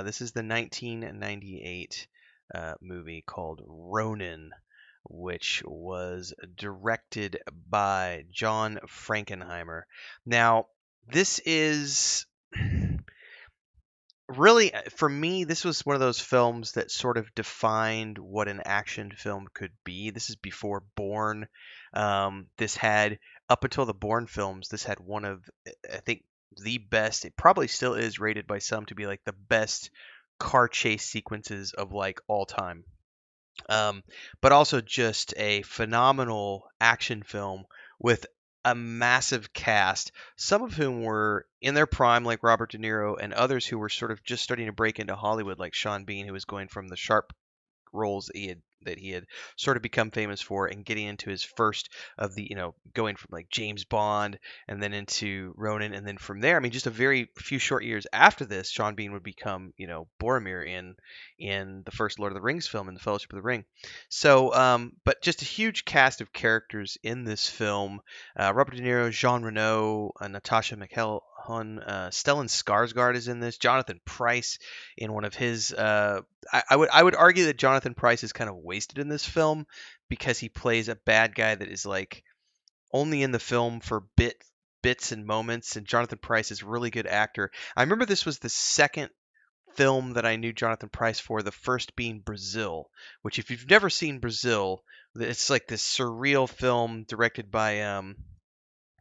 This is the 1998 movie called Ronin, which was directed by John Frankenheimer. Now, this is really, for me, this was one of those films that sort of defined what an action film could be. This is before Bourne. This had, up until the Bourne films, this had one of, I think, the best. It probably still is rated by some to be like the best car chase sequences of like all time. um, but also just a phenomenal action film with a massive cast, some of whom were in their prime, like Robert De Niro, and others who were sort of just starting to break into Hollywood, like Sean Bean, who was going from the sharp roles that he had sort of become famous for, and getting into his first of the, going from like James Bond and then into Ronin, and then from there, I mean, just a very few short years after this, Sean Bean would become, Boromir in the first Lord of the Rings film, in the Fellowship of the Ring. So, but just a huge cast of characters in this film. Robert De Niro, Jean Reno, Natascha McElhone, Stellan Skarsgård is in this. Jonathan Pryce in one of his I would argue that Jonathan Pryce is kind of wasted in this film because he plays a bad guy that is like only in the film for bits and moments, and Jonathan Pryce is a really good actor. I remember this was the second film that I knew Jonathan Pryce for, the first being Brazil, which if you've never seen Brazil, it's like this surreal film directed by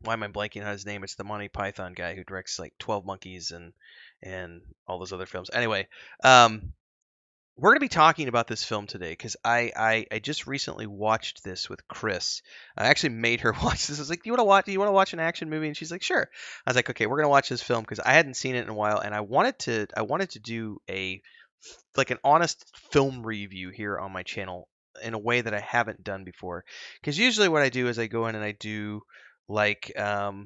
why am I blanking on his name? It's the Monty Python guy who directs like 12 Monkeys and all those other films. Anyway, um we're going to be talking about this film today because I just recently watched this with Chris. I actually made her watch this. I was like, "Do you want to watch an action movie?" And she's like, "Sure." I was like, "Okay, we're going to watch this film because I hadn't seen it in a while, and I wanted to do a like an honest film review here on my channel in a way that I haven't done before. Because usually what I do is I go in and I do like the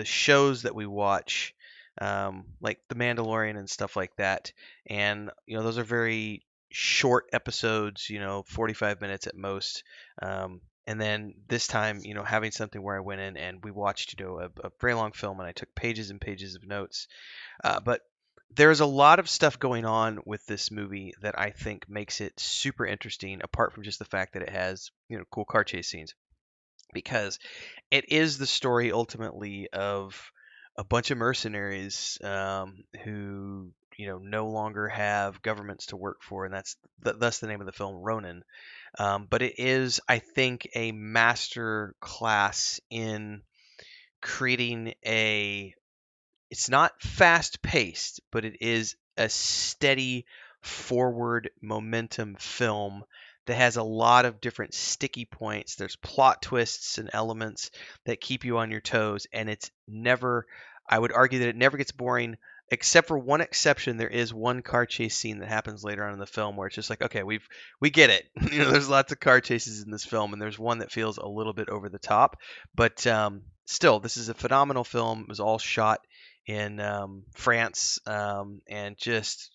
shows that we watch, like The Mandalorian and stuff like that, and those are very short episodes, 45 minutes at most. And then this time, having something where I went in and we watched, a very long film, and I took pages and pages of notes. But there's a lot of stuff going on with this movie that I think makes it super interesting, apart from just the fact that it has, cool car chase scenes, because it is the story ultimately of a bunch of mercenaries, who no longer have governments to work for, and that's the name of the film, Ronin. But it is, I think, a master class in creating a. It's not fast paced, but it is a steady forward momentum film that has a lot of different sticky points. There's plot twists and elements that keep you on your toes, and it's never, I would argue that it never gets boring, except for one exception. There is one car chase scene that happens later on in the film where it's just like, okay, we get it. There's lots of car chases in this film, and there's one that feels a little bit over the top, but still, this is a phenomenal film. It was all shot in France, and just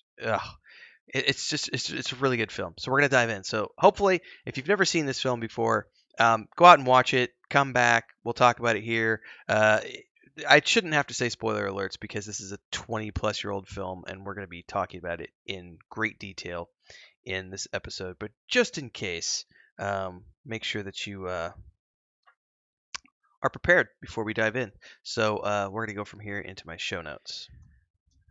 it's a really good film. So we're gonna dive in. So hopefully, if you've never seen this film before, go out and watch it. Come back. We'll talk about it here. I shouldn't have to say spoiler alerts because this is a 20-plus-year-old film, and we're going to be talking about it in great detail in this episode. But just in case, make sure that you are prepared before we dive in. So we're going to go from here into my show notes.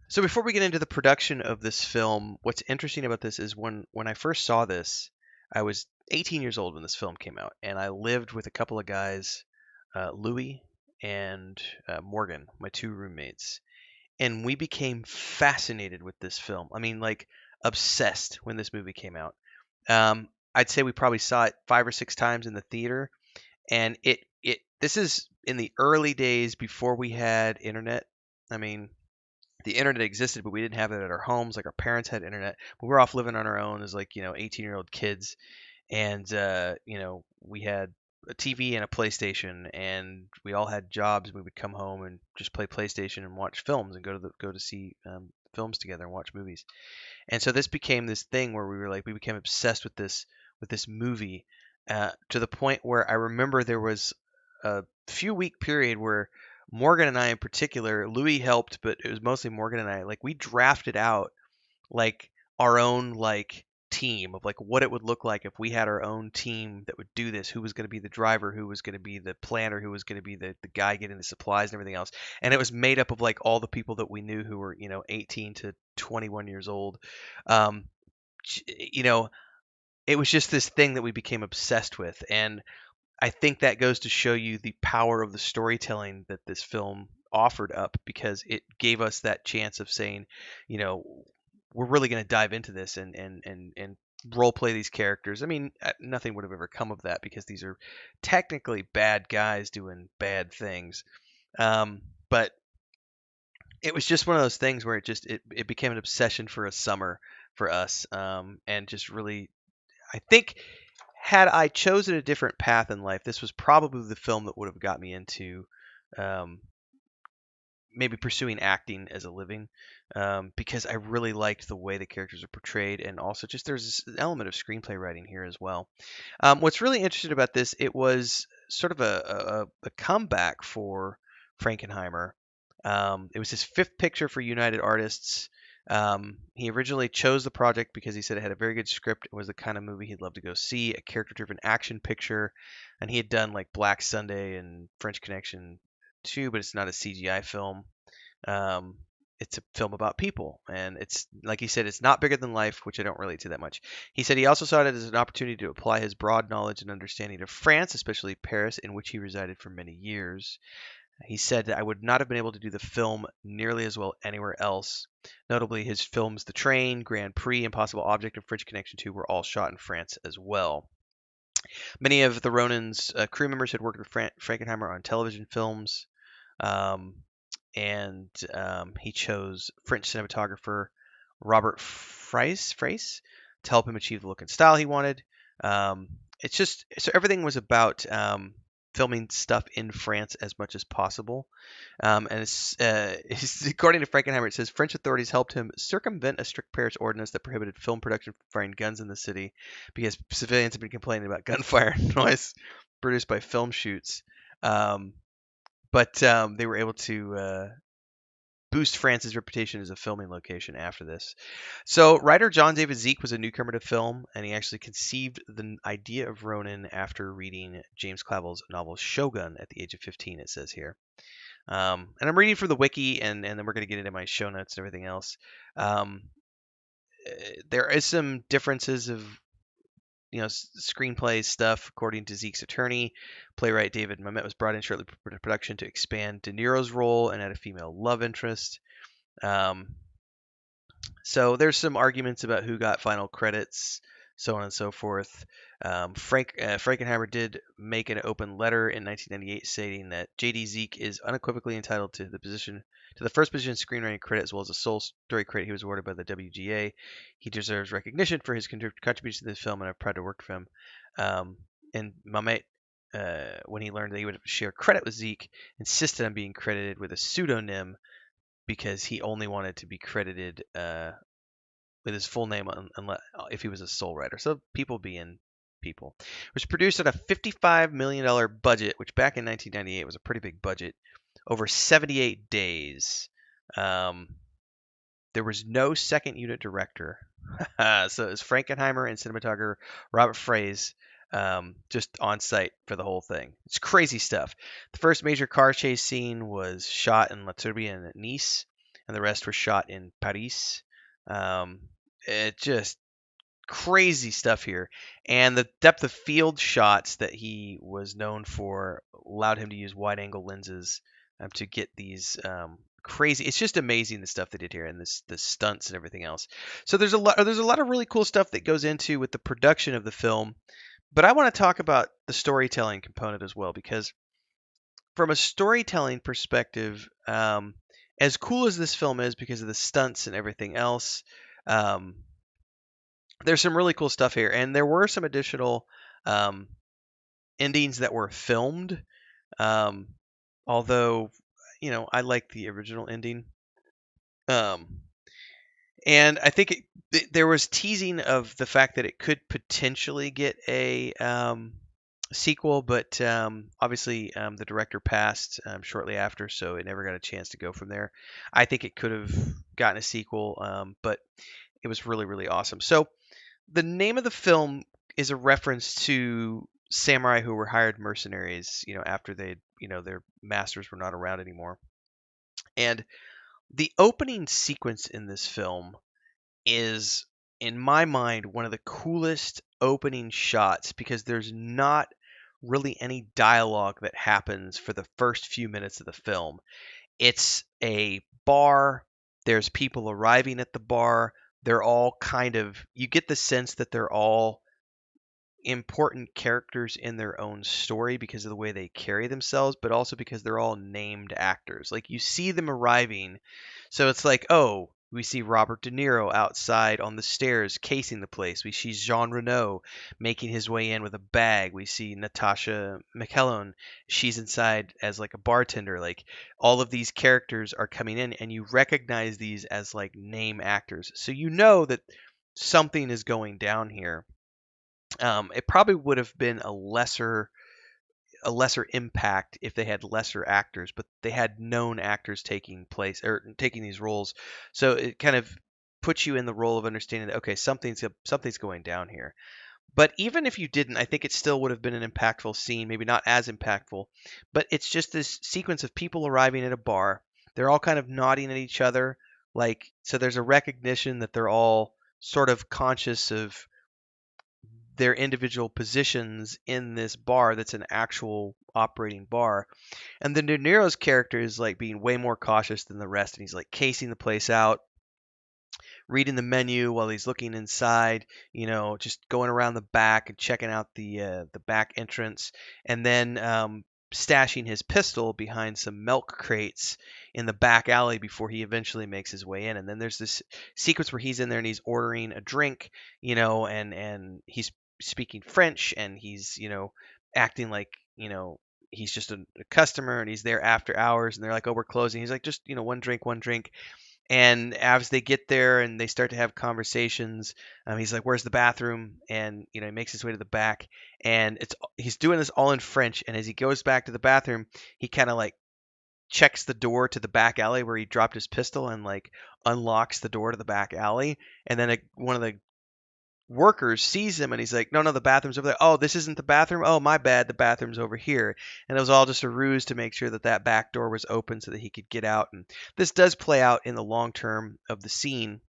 So before we get into the production of this film, what's interesting about this is when I first saw this, I was 18 years old when this film came out, and I lived with a couple of guys, Louis and Morgan, my two roommates, and we became fascinated with this film. I mean, like obsessed when this movie came out. I'd say we probably saw it 5 or 6 times in the theater, and it this is in the early days before we had internet. I mean, the internet existed, but we didn't have it at our homes. Like our parents had internet, but we were off living on our own as like 18-year-old kids, and we had a TV and a PlayStation, and we all had jobs. We would come home and just play PlayStation and watch films and go to see films together and watch movies. And so this became this thing where we became obsessed with this movie, to the point where I remember there was a few week period where Morgan and I in particular, Louis helped, but it was mostly Morgan and I. Like we drafted out like our own like team of like what it would look like if we had our own team that would do this, who was going to be the driver, who was going to be the planner, who was going to be the guy getting the supplies and everything else. And it was made up of like all the people that we knew who were 18 to 21 years old. um you know it was just this thing that we became obsessed with. And I think that goes to show you the power of the storytelling that this film offered up, because it gave us that chance of saying, you know, we're really going to dive into this and role play these characters. I mean, nothing would have ever come of that because these are technically bad guys doing bad things. But it was just one of those things where it became an obsession for a summer for us, and just really, I think, had I chosen a different path in life, this was probably the film that would have got me into um, maybe pursuing acting as a living, because I really liked the way the characters are portrayed, and also just there's this element of screenplay writing here as well. What's really interesting about this, it was sort of a comeback for Frankenheimer. It was his fifth picture for United Artists. He originally chose the project because he said it had a very good script. It was the kind of movie he'd love to go see, a character-driven action picture. And he had done like Black Sunday and French Connection too, but it's not a CGI film. Um, it's a film about people, and it's like he said, it's not bigger than life, which I don't relate to that much. He said he also saw it as an opportunity to apply his broad knowledge and understanding of France, especially Paris, in which he resided for many years. He said that I would not have been able to do the film nearly as well anywhere else. Notably, his films The Train, Grand Prix, Impossible Object, and French Connection 2 were all shot in France as well. Many of the Ronin's crew members had worked with Frankenheimer on television films. Um, and he chose French cinematographer Robert Fries to help him achieve the look and style he wanted. It's just so everything was about filming stuff in France as much as possible. And according to Frankenheimer, it says French authorities helped him circumvent a strict Paris ordinance that prohibited film production from firing guns in the city because civilians had been complaining about gunfire noise produced by film shoots. Um, but they were able to boost France's reputation as a filming location after this. So, writer John David Zeke was a newcomer to film, and he actually conceived the idea of Ronin after reading James Clavell's novel Shogun at the age of 15, it says here. And I'm reading from the wiki, and then we're going to get into my show notes and everything else. Um, there is some differences of screenplay stuff. According to Zeke's attorney, playwright David Mamet was brought in shortly before production to expand De Niro's role and add a female love interest. Um, so there's some arguments about who got final credits, so on and so forth. Frankenheimer did make an open letter in 1998 stating that J.D. Zeke is unequivocally entitled to the first position screenwriting credit as well as a sole story credit he was awarded by the WGA. He deserves recognition for his contribution to this film, and I'm proud to work for him. And Mamet, when he learned that he would share credit with Zeke, insisted on being credited with a pseudonym because he only wanted to be credited with his full name unless if he was a sole writer. So people being people. It was produced at a $55 million budget, which back in 1998 was a pretty big budget, over 78 days. There was no second unit director. So it was Frankenheimer and cinematographer Robert Fries just on site for the whole thing. It's crazy stuff. The first major car chase scene was shot in La Turbie and Nice, and the rest were shot in Paris. It just crazy stuff here. And the depth of field shots that he was known for allowed him to use wide angle lenses to get these crazy. It's just amazing the stuff they did here, and the stunts and everything else. So there's a lot of really cool stuff that goes into with the production of the film. But I want to talk about the storytelling component as well, because from a storytelling perspective, as cool as this film is because of the stunts and everything else, um, there's some really cool stuff here, and there were some additional um, endings that were filmed. Um, although, I like the original ending. Um, and I think there was teasing of the fact that it could potentially get a sequel, but obviously the director passed shortly after, so it never got a chance to go from there. I think it could have gotten a sequel, but it was really, really awesome. So the name of the film is a reference to samurai who were hired mercenaries, after their masters were not around anymore. And the opening sequence in this film is, in my mind, one of the coolest opening shots because there's not really any dialogue that happens for the first few minutes of the film. It's a bar, there's people arriving at the bar. They're all you get the sense that they're all important characters in their own story because of the way they carry themselves, but also because they're all named actors. Like you see them arriving, so it's like, oh, we see Robert De Niro outside on the stairs casing the place. We see Jean Reno making his way in with a bag. We see Natascha McElhone. She's inside as like a bartender. Like all of these characters are coming in, and you recognize these as like name actors. So you know that something is going down here. It probably would have been a lesser impact if they had lesser actors, but they had known actors taking place or taking these roles, so it kind of puts you in the role of understanding that okay, something's going down here. But even if you didn't, I think it still would have been an impactful scene, maybe not as impactful, but it's just this sequence of people arriving at a bar. They're all kind of nodding at each other, like so. There's a recognition that they're all sort of conscious of their individual positions in this bar that's an actual operating bar. And then De Niro's character is like being way more cautious than the rest, and he's like casing the place out, reading the menu while he's looking inside, just going around the back and checking out the back entrance, and then stashing his pistol behind some milk crates in the back alley before he eventually makes his way in. And then there's this sequence where he's in there and he's ordering a drink, and he's speaking French, and he's acting like he's just a customer, and he's there after hours, and they're like, oh, we're closing. He's like, just one drink, one drink. And as they get there and they start to have conversations, he's like, "Where's the bathroom?" And he makes his way to the back, and he's doing this all in French. And as he goes back to the bathroom, he kind of like checks the door to the back alley where he dropped his pistol and like unlocks the door to the back alley. And then one of the workers sees him and he's like, no, the bathroom's over there. Oh, this isn't the bathroom. Oh, my bad. The bathroom's over here. And it was all just a ruse to make sure that that back door was open so that he could get out. And this does play out in the long term of the scene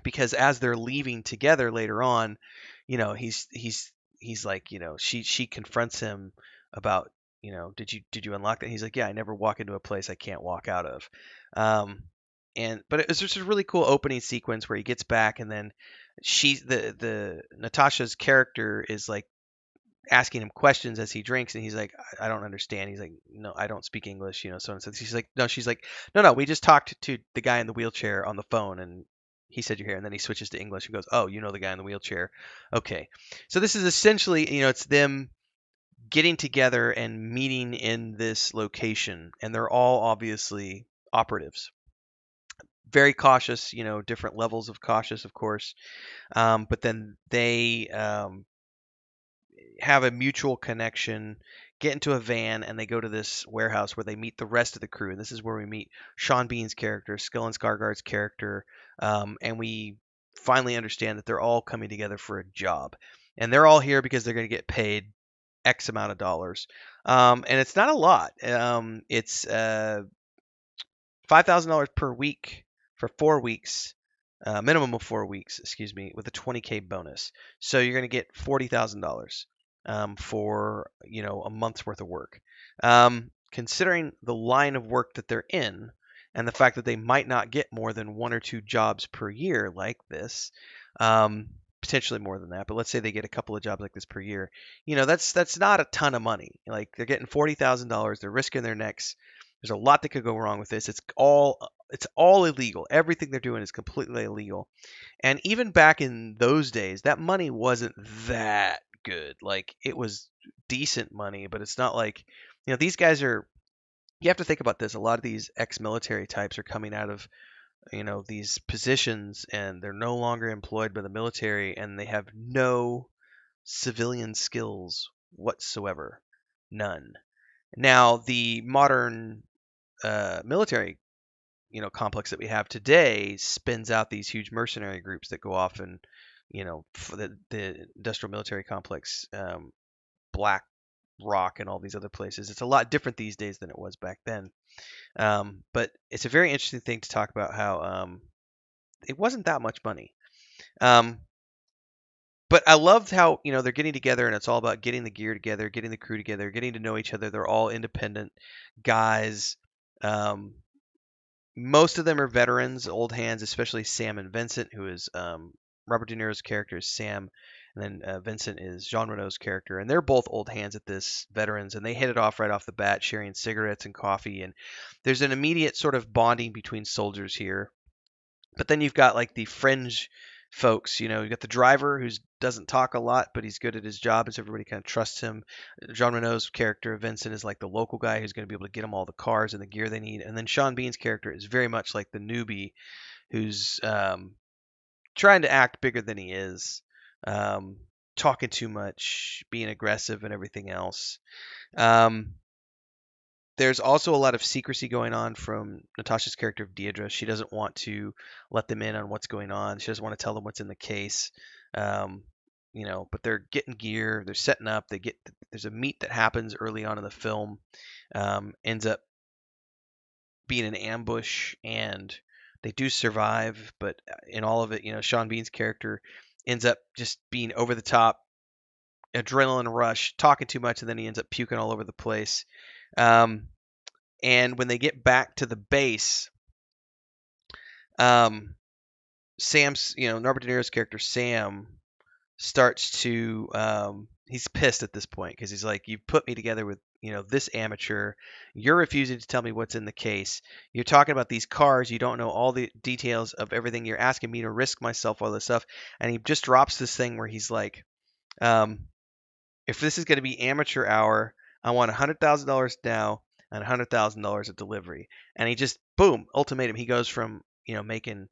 because as they're leaving together later on, he's like, she confronts him about, did you unlock that? He's like, yeah, I never walk into a place I can't walk out of. But it was just a really cool opening sequence where he gets back, and then the Natasha's character is like asking him questions as he drinks, and he's like, I don't understand. He's like, no, I don't speak English, so and so. She's like, no, no, we just talked to the guy in the wheelchair on the phone, and he said you're here. And then he switches to English and goes, oh, the guy in the wheelchair. Okay. So this is essentially, it's them getting together and meeting in this location, and they're all obviously operatives. Very cautious, different levels of cautious, of course. But then they have a mutual connection, get into a van, and they go to this warehouse where they meet the rest of the crew. And this is where we meet Sean Bean's character, Stellan Skarsgård's character, and we finally understand that they're all coming together for a job. And they're all here because they're going to get paid X amount of dollars. And it's not a lot. It's $5,000 per week for 4 weeks, minimum of 4 weeks, excuse me, with a 20K bonus. So you're going to get $40,000 for a month's worth of work. Considering the line of work that they're in, and the fact that they might not get more than one or two jobs per year like this, potentially more than that, but let's say they get a couple of jobs like this per year. That's not a ton of money. Like they're getting $40,000, they're risking their necks. There's a lot that could go wrong with this. It's all illegal. Everything they're doing is completely illegal. And even back in those days, that money wasn't that good. Like it was decent money, but it's not like, these guys are, you have to think about this. A lot of these ex-military types are coming out of, these positions, and they're no longer employed by the military, and they have no civilian skills whatsoever. None. Now, the modern military, complex that we have today spins out these huge mercenary groups that go off and, for the industrial military complex, Black Rock and all these other places. It's a lot different these days than it was back then. But it's a very interesting thing to talk about how it wasn't that much money. But I loved how, they're getting together and it's all about getting the gear together, getting the crew together, getting to know each other. They're all independent guys. Most of them are veterans, old hands, especially Sam and Vincent, who is Robert De Niro's character is Sam, and then Vincent is Jean Reno's character, and they're both old hands at this, veterans, and they hit it off right off the bat, sharing cigarettes and coffee, and there's an immediate sort of bonding between soldiers here. But then you've got like the fringe folks, you've got the driver who doesn't talk a lot, but he's good at his job, as everybody kind of trusts him. Jean Reno's character, Vincent, is like the local guy who's going to be able to get them all the cars and the gear they need. And then Sean Bean's character is very much like the newbie who's trying to act bigger than he is, talking too much, being aggressive, and everything else. There's also a lot of secrecy going on from Natasha's character of Deirdre. She doesn't want to let them in on what's going on. She doesn't want to tell them what's in the case. But they're getting gear. They're setting up. There's a meet that happens early on in the film. Ends up being an ambush, and they do survive. But in all of it, Sean Bean's character ends up just being over the top, adrenaline rush, talking too much, and then he ends up puking all over the place. And when they get back to the base, Sam's, Norbert De Niro's character, Sam, starts to, he's pissed at this point because he's like, you put me together with, this amateur. You're refusing to tell me what's in the case. You're talking about these cars. You don't know all the details of everything. You're asking me to risk myself, all this stuff. And he just drops this thing where he's like, if this is going to be amateur hour, I want $100,000 now and $100,000 of delivery. And he just, boom, ultimatum. He goes from, making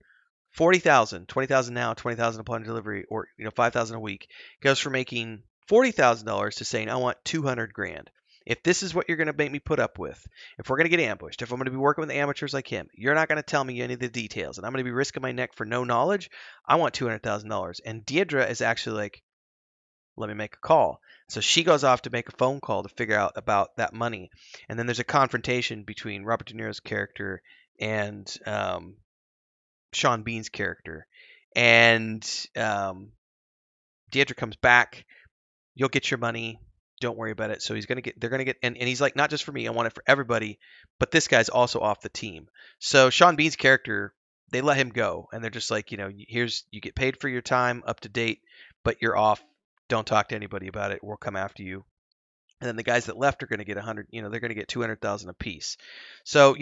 40,000, 20,000 now, 20,000 upon delivery, or 5,000 a week. Goes from making $40,000 to saying, I want 200 grand. If this is what you're going to make me put up with, if we're going to get ambushed, if I'm going to be working with amateurs like him, you're not going to tell me any of the details, and I'm going to be risking my neck for no knowledge, I want $200,000. And Deirdre is actually like, let me make a call. So she goes off to make a phone call to figure out about that money. And then there's a confrontation between Robert De Niro's character and Sean Bean's character. And Deirdre comes back. You'll get your money. Don't worry about it. So they're going to get, and he's like, not just for me, I want it for everybody. But this guy's also off the team. So Sean Bean's character, they let him go. And they're just like, you get paid for your time, up to date, but you're off. Don't talk to anybody about it. We'll come after you. And then the guys that left are going to get 100, they're going to get 200,000 apiece. So,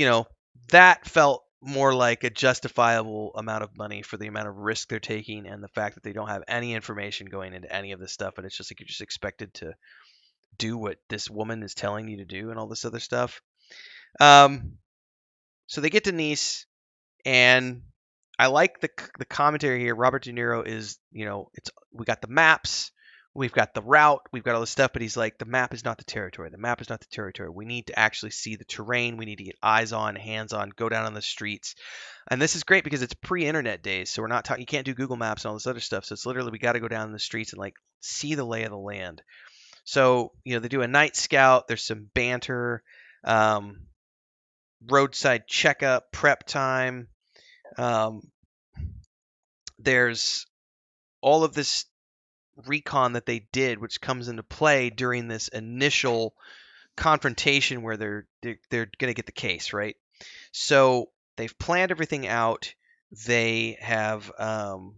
that felt more like a justifiable amount of money for the amount of risk they're taking and the fact that they don't have any information going into any of this stuff. And it's just like you're just expected to do what this woman is telling you to do and all this other stuff. So they get to Nice, and I like the commentary here. Robert De Niro is, we got the maps. We've got the route, we've got all this stuff, but he's like, the map is not the territory. The map is not the territory. We need to actually see the terrain. We need to get eyes on, hands on, go down on the streets. And this is great because it's pre-internet days, so we're not talking, you can't do Google Maps and all this other stuff. So it's literally, we got to go down the streets and like see the lay of the land. So, they do a night scout. There's some banter, roadside checkup, prep time. There's all of this recon that they did, which comes into play during this initial confrontation where they're going to get the case, right? So they've planned everything out. They have done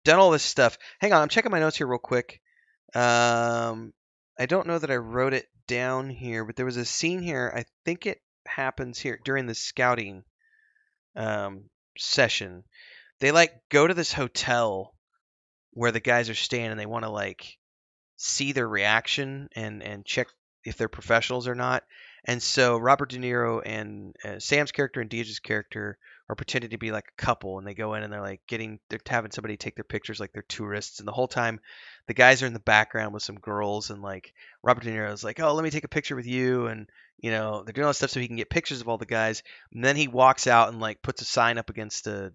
all this stuff. Hang on, I'm checking my notes here real quick. I don't know that I wrote it down here, but there was a scene here. I think it happens here during the scouting session. They like go to this hotel where the guys are staying, and they want to like see their reaction and check if they're professionals or not. And so Robert De Niro and Sam's character and Deidre's character are pretending to be like a couple, and they go in and they're like they're having somebody take their pictures like they're tourists, and the whole time the guys are in the background with some girls, and like Robert De Niro is like, oh, let me take a picture with you, and they're doing all this stuff so he can get pictures of all the guys, and then he walks out and like puts a sign up against a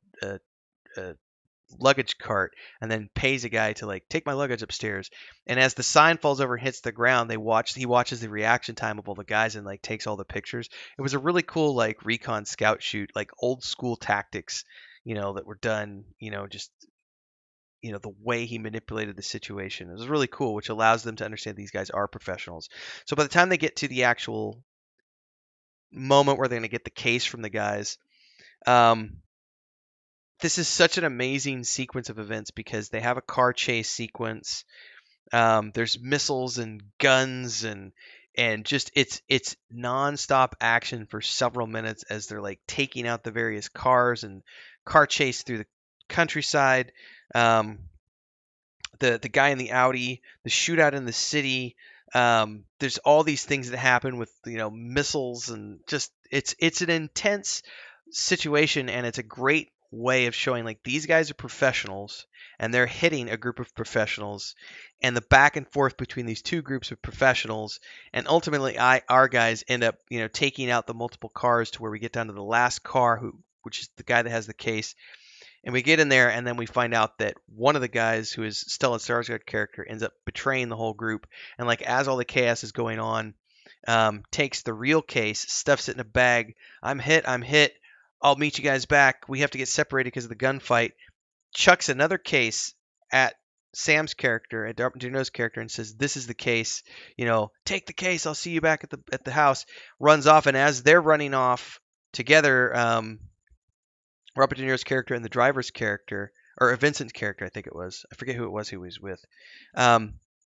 luggage cart and then pays a guy to like take my luggage upstairs. And as the sign falls over and hits the ground, he watches the reaction time of all the guys and like takes all the pictures. It was a really cool like recon scout shoot, like old school tactics, that were done, just the way he manipulated the situation. It was really cool, which allows them to understand these guys are professionals. So by the time they get to the actual moment where they're going to get the case from the guys, um, this is such an amazing sequence of events because they have a car chase sequence. There's missiles and guns and just it's nonstop action for several minutes as they're like taking out the various cars and car chase through the countryside. Um, the guy in the Audi, the shootout in the city. There's all these things that happen with missiles and just it's an intense situation, and it's a great way of showing like these guys are professionals and they're hitting a group of professionals, and the back and forth between these two groups of professionals, and ultimately our guys end up taking out the multiple cars to where we get down to the last car which is the guy that has the case. And we get in there, and then we find out that one of the guys, who is Stellan Skarsgård character, ends up betraying the whole group. And like as all the chaos is going on, takes the real case, stuffs it in a bag. I'm hit. I'm hit. I'll meet you guys back. We have to get separated because of the gunfight. Chucks another case at Sam's character, at Darno's character, and says, "This is the case. Take the case. I'll see you back at the house." Runs off, and as they're running off together, Robert De Niro's character and the driver's character, or Vincent's character, I think it was. I forget who it was who he was with.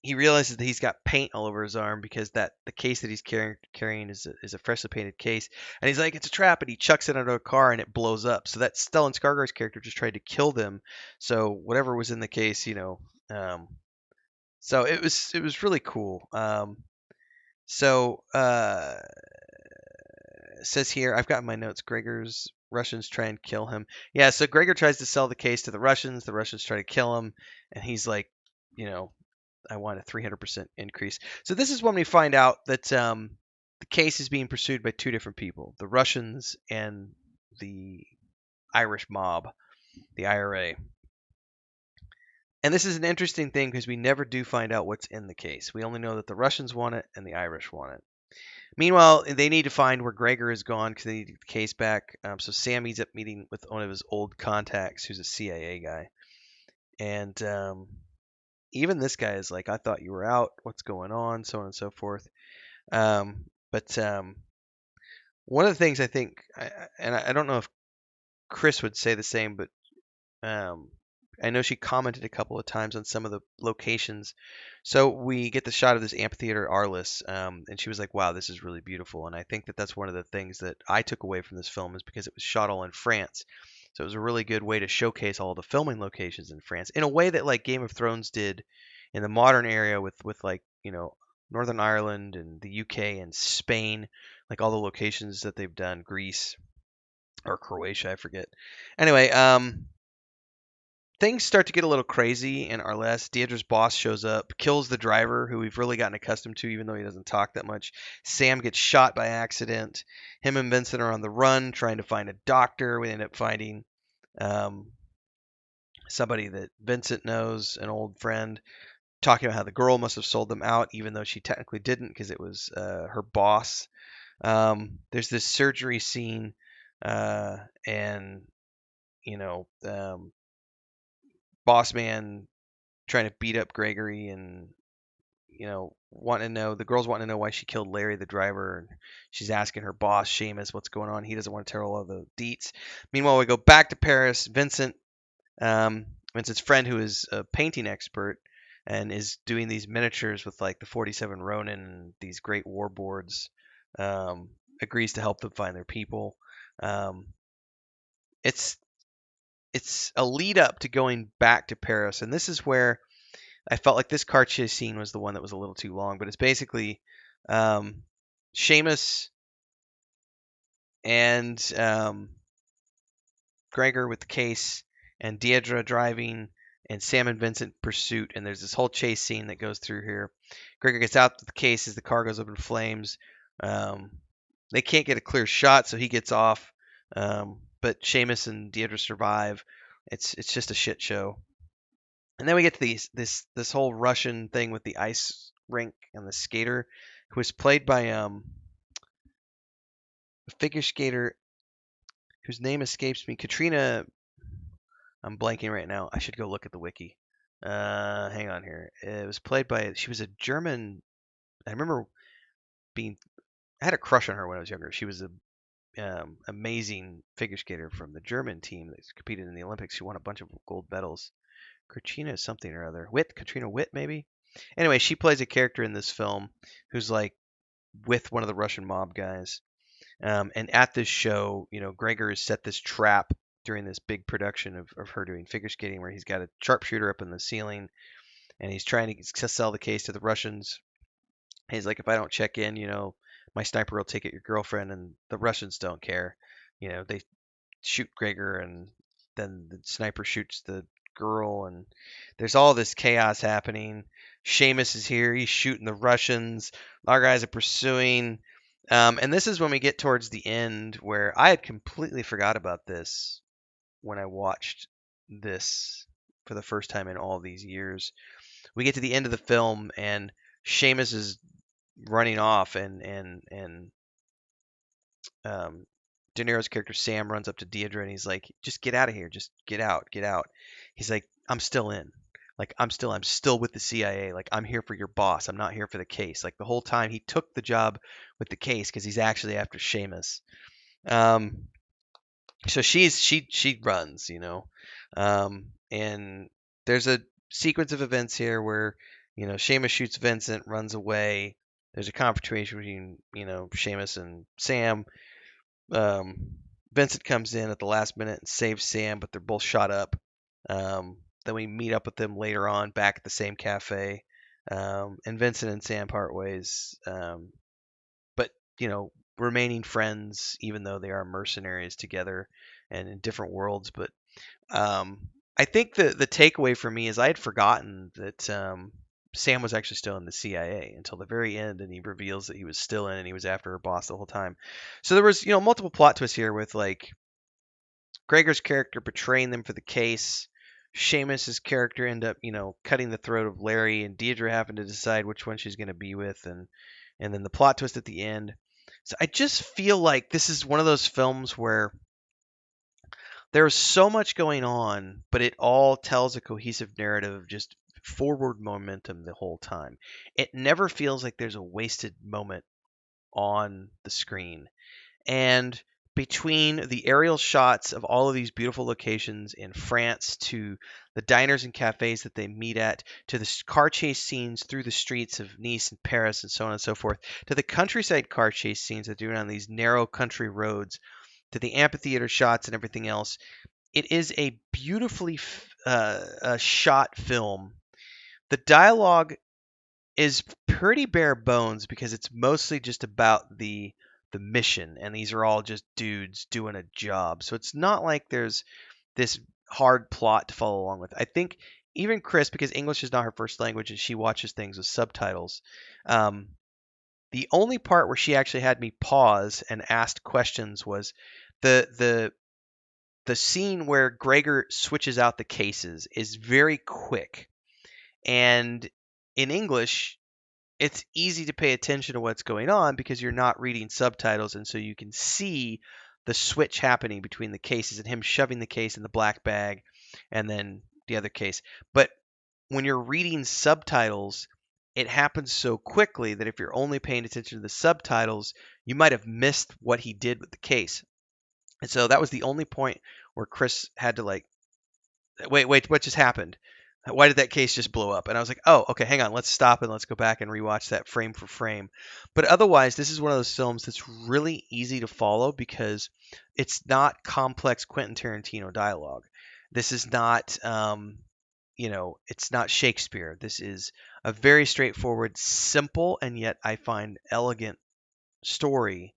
He realizes that he's got paint all over his arm because the case that he's carrying is a freshly painted case, and he's like, "It's a trap!" And he chucks it under a car and it blows up. So that Stellan Skarsgård's character just tried to kill them. So whatever was in the case, so it was really cool. So it says here, I've got in my notes, Gregor's Russians try and kill him. Yeah, so Gregor tries to sell the case to the Russians. The Russians try to kill him, and he's like, I want a 300% increase. So this is when we find out that the case is being pursued by two different people, the Russians and the Irish mob, the IRA. And this is an interesting thing because we never do find out what's in the case. We only know that the Russians want it and the Irish want it. Meanwhile, they need to find where Gregor is gone because they need to get the case back. So Sam ends up meeting with one of his old contacts, who's a CIA guy. And even this guy is like, "I thought you were out. What's going on?" So on and so forth. But one of the things I think, and I don't know if Chris would say the same, but I know she commented a couple of times on some of the locations. So we get the shot of this amphitheater Arliss, and she was like, "Wow, this is really beautiful." And I think that that's one of the things that I took away from this film is because it was shot all in France. So it was a really good way to showcase all the filming locations in France in a way that like Game of Thrones did in the modern area with like Northern Ireland and the UK and Spain, like all the locations that they've done, Greece or Croatia, I forget. Anyway, things start to get a little crazy in Arliss. Deirdre's boss shows up, kills the driver, who we've really gotten accustomed to, even though he doesn't talk that much. Sam gets shot by accident. Him and Vincent are on the run, trying to find a doctor. We end up finding somebody that Vincent knows, an old friend, talking about how the girl must have sold them out, even though she technically didn't, because it was her boss. There's this surgery scene, and boss man trying to beat up Gregory, and wanting to know, the girls wanting to know why she killed Larry the driver, and she's asking her boss Seamus what's going on. He doesn't want to tell all of the deets. Meanwhile, we go back to Paris. Vincent's friend, who is a painting expert and is doing these miniatures with like the 47 Ronin and these great war boards, agrees to help them find their people. It's a lead up to going back to Paris, and this is where I felt like this car chase scene was the one that was a little too long. But it's basically Seamus and Gregor with the case, and Deidre driving, and Sam and Vincent in pursuit. And there's this whole chase scene that goes through here. Gregor gets out with the case as the car goes up in flames. Um, they can't get a clear shot, so he gets off. But Seamus and Deidre survive. It's just a shit show. And then we get to this whole Russian thing with the ice rink and the skater, who was played by a figure skater whose name escapes me. Katrina. I'm blanking right now. I should go look at the wiki. Hang on here. It was played by. She was a German. I remember being. I had a crush on her when I was younger. She was a amazing figure skater from the German team that competed in the Olympics. She won a bunch of gold medals. Katrina something or other. Katrina Witt, maybe. Anyway, she plays a character in this film who's like with one of the Russian mob guys. And at this show, Gregor has set this trap during this big production of her doing figure skating where he's got a sharpshooter up in the ceiling and he's trying to sell the case to the Russians. He's like, if I don't check in, my sniper will take it your girlfriend, and the Russians don't care. They shoot Gregor, and then the sniper shoots the girl, and there's all this chaos happening. Seamus is here. He's shooting the Russians. Our guys are pursuing. And this is when we get towards the end where I had completely forgot about this when I watched this for the first time in all these years. We get to the end of the film, and Seamus is running off, and De Niro's character Sam runs up to Deidre and he's like, "Just get out of here. Just get out. Get out." He's like, "I'm still in. Like I'm still with the CIA. Like I'm here for your boss. I'm not here for the case." Like the whole time he took the job with the case because he's actually after Seamus. Um, so she runs, and there's a sequence of events here where Seamus shoots Vincent, runs away. There's a confrontation between Seamus and Sam. um, Vincent comes in at the last minute and saves Sam, but they're both shot up. Then we meet up with them later on back at the same cafe. And Vincent and Sam part ways. But, remaining friends, even though they are mercenaries together and in different worlds. But I think the takeaway for me is I had forgotten that Sam was actually still in the CIA until the very end, and he reveals that he was still in and he was after her boss the whole time. So there was multiple plot twists here with like Gregor's character betraying them for the case. Seamus's character end up cutting the throat of Larry, and Deidre having to decide which one she's going to be with, and then the plot twist at the end. So I just feel like this is one of those films where there's so much going on, but it all tells a cohesive narrative of just forward momentum the whole time. It never feels like there's a wasted moment on the screen. And between the aerial shots of all of these beautiful locations in France, to the diners and cafes that they meet at, to the car chase scenes through the streets of Nice and Paris and so on and so forth, to the countryside car chase scenes they're doing on these narrow country roads, to the amphitheater shots and everything else, it is a beautifully shot film. The dialogue is pretty bare bones because it's mostly just about the mission, and these are all just dudes doing a job. So it's not like there's this hard plot to follow along with. I think even Chris, because English is not her first language and she watches things with subtitles, um, the only part where she actually had me pause and asked questions was the the scene where Gregor switches out the cases is very quick. And in English, it's easy to pay attention to what's going on because you're not reading subtitles. And so you can see the switch happening between the cases and him shoving the case in the black bag and then the other case. But when you're reading subtitles, it happens so quickly that if you're only paying attention to the subtitles, you might have missed what he did with the case. And so that was the only point where Chris had to like, wait, what just happened? Why did that case just blow up? And I was like, oh, okay, hang on, let's stop and let's go back and rewatch that frame for frame. But otherwise, this is one of those films that's really easy to follow because it's not complex Quentin Tarantino dialogue. This is not, it's not Shakespeare. This is a very straightforward, simple, and yet I find elegant story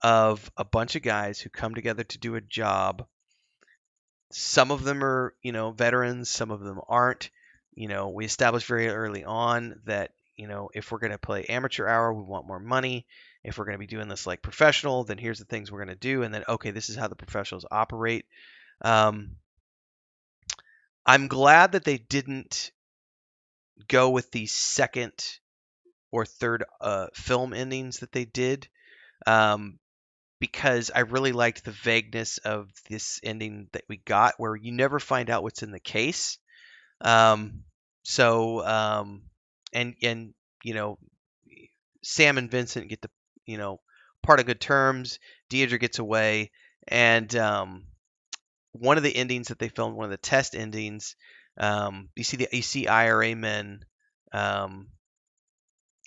of a bunch of guys who come together to do a job. Some of them are, veterans, some of them aren't. We established very early on that, if we're going to play amateur hour, we want more money. If we're going to be doing this like professional, then here's the things we're going to do. And then, okay, this is how the professionals operate. Um, I'm glad that they didn't go with the second or third film endings that they did. Um, because I really liked the vagueness of this ending that we got, where you never find out what's in the case. Um, so and Sam and Vincent get to part of good terms. Deidre gets away, and one of the endings that they filmed, one of the test endings, you see IRA men um,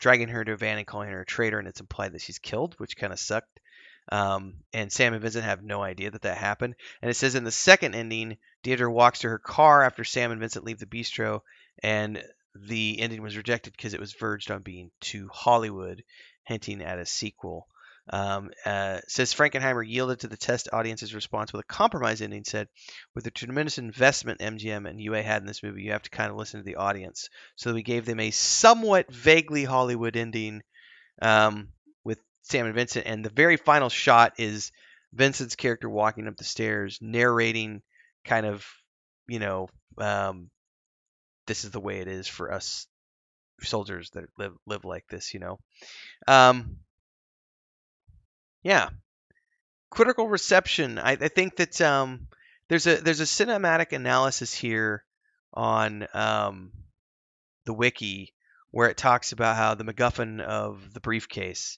dragging her to a van and calling her a traitor, and it's implied that she's killed, which kind of sucked. And Sam and Vincent have no idea that that happened. And it says in the second ending, Deirdre walks to her car after Sam and Vincent leave the bistro, and the ending was rejected because it was verged on being too Hollywood, hinting at a sequel. Says Frankenheimer yielded to the test audience's response with a compromise ending. Said, with the tremendous investment MGM and UA had in this movie, you have to kind of listen to the audience. So we gave them a somewhat vaguely Hollywood ending with Sam and Vincent. And the very final shot is Vincent's character walking up the stairs, narrating kind of, you know, um, this is the way it is for us soldiers that live like this. Um, yeah, critical reception. I think that there's a cinematic analysis here on the wiki where it talks about how the MacGuffin of the briefcase,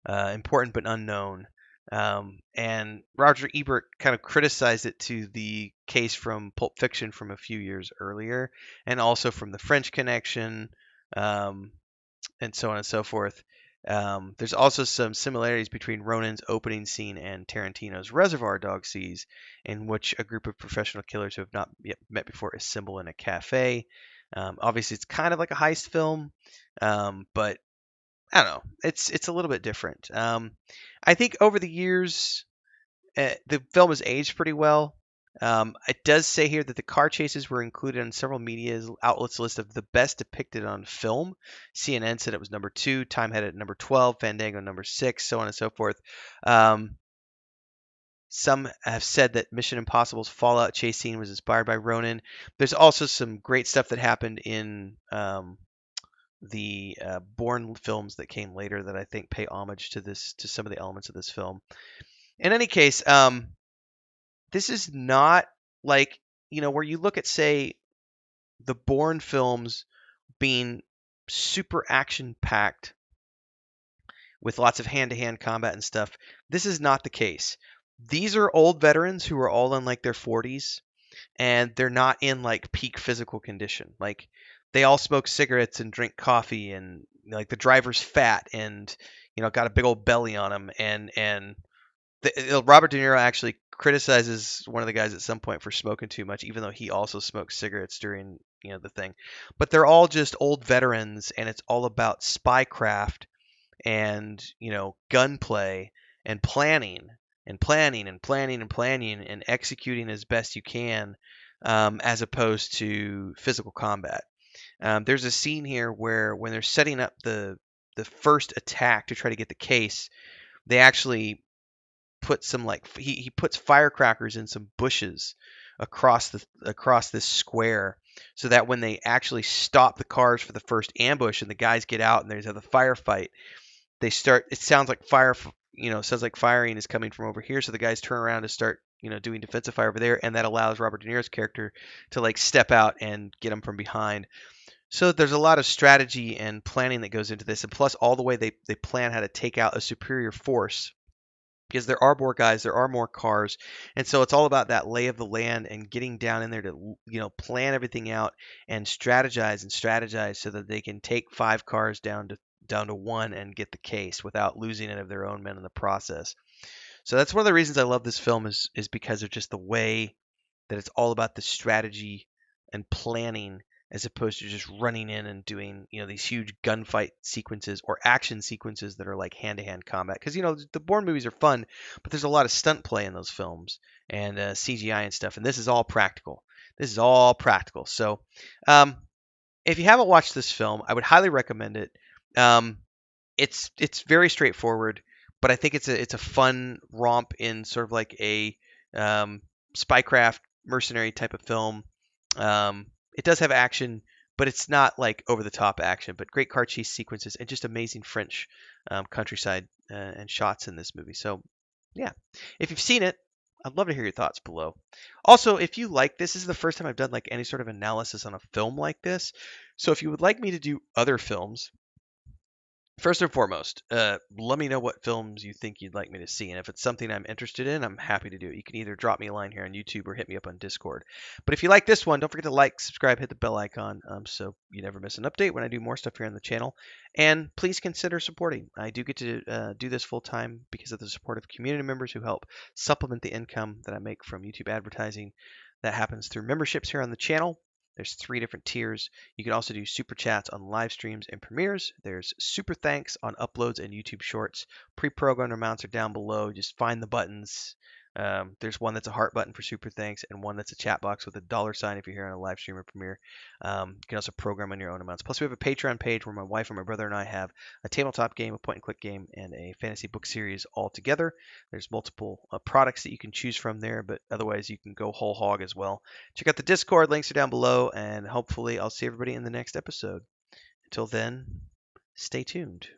important but unknown. And Roger Ebert kind of criticized it to the case from Pulp Fiction from a few years earlier, and also from The French Connection, um, and so on and so forth. There's also some similarities between Ronin's opening scene and Tarantino's Reservoir Dogs scenes, in which a group of professional killers who have not yet met before assemble in a cafe. Obviously, it's kind of like a heist film, but I don't know. It's a little bit different. I think over the years, the film has aged pretty well. It does say here that the car chases were included on several media outlets' list of the best depicted on film. CNN said it was number 2, Time had it at number 12, Fandango number 6, so on and so forth. Um, some have said that Mission Impossible's Fallout chase scene was inspired by Ronin. There's also some great stuff that happened in the Bourne films that came later that I think pay homage to some of the elements of this film. In any case, this is not like, where you look at, say, the Bourne films being super action packed with lots of hand to hand combat and stuff. This is not the case. These are old veterans who are all in like their 40s, and they're not in like peak physical condition. Like, they all smoke cigarettes and drink coffee, and like the driver's fat and got a big old belly on him, and Robert De Niro actually criticizes one of the guys at some point for smoking too much, even though he also smokes cigarettes during the thing. But they're all just old veterans, and it's all about spycraft and gunplay and planning and planning and planning and planning and executing as best you can, as opposed to physical combat. There's a scene here where when they're setting up the first attack to try to get the case, they actually put some like he puts firecrackers in some bushes across this square, so that when they actually stop the cars for the first ambush and the guys get out and there's a firefight, they start. It sounds like sounds like firing is coming from over here, so the guys turn around to start doing defensive fire over there, and that allows Robert De Niro's character to like step out and get them from behind. So there's a lot of strategy and planning that goes into this, and plus all the way they plan how to take out a superior force, because there are more guys, there are more cars, and so it's all about that lay of the land and getting down in there to plan everything out and strategize so that they can take 5 cars down to one and get the case without losing any of their own men in the process. So that's one of the reasons I love this film is because of just the way that it's all about the strategy and planning as opposed to just running in and doing, these huge gunfight sequences or action sequences that are like hand-to-hand combat. Because the Bourne movies are fun, but there's a lot of stunt play in those films and CGI and stuff, and this is all practical. This is all practical. So, um, if you haven't watched this film, I would highly recommend it. Um, it's very straightforward, but I think it's a fun romp in sort of like a um, spycraft mercenary type of film. It does have action, but it's not like over the top action. But great car chase sequences and just amazing French countryside and shots in this movie. So yeah, if you've seen it, I'd love to hear your thoughts below. Also, if you like this is the first time I've done like any sort of analysis on a film like this. So if you would like me to do other films, first and foremost, let me know what films you think you'd like me to see, and if it's something I'm interested in, I'm happy to do it. You can either drop me a line here on YouTube or hit me up on Discord. But if you like this one, don't forget to like, subscribe, hit the bell icon, so you never miss an update when I do more stuff here on the channel. And please consider supporting. I do get to do this full time because of the support of community members who help supplement the income that I make from YouTube advertising. That happens through memberships here on the channel. There's 3 different tiers. You can also do super chats on live streams and premieres. There's super thanks on uploads and YouTube shorts. Pre-programmed amounts are down below. Just find the buttons. There's one that's a heart button for super thanks and one that's a chat box with a $sign if you're here on a live stream or premiere. You can also program on your own amounts. Plus, we have a Patreon page where my wife and my brother and I have a tabletop game, a point-and-click game, and a fantasy book series all together. There's multiple products that you can choose from there, but otherwise you can go whole hog as well. Check out the Discord. Links are down below, and hopefully I'll see everybody in the next episode. Until then, stay tuned.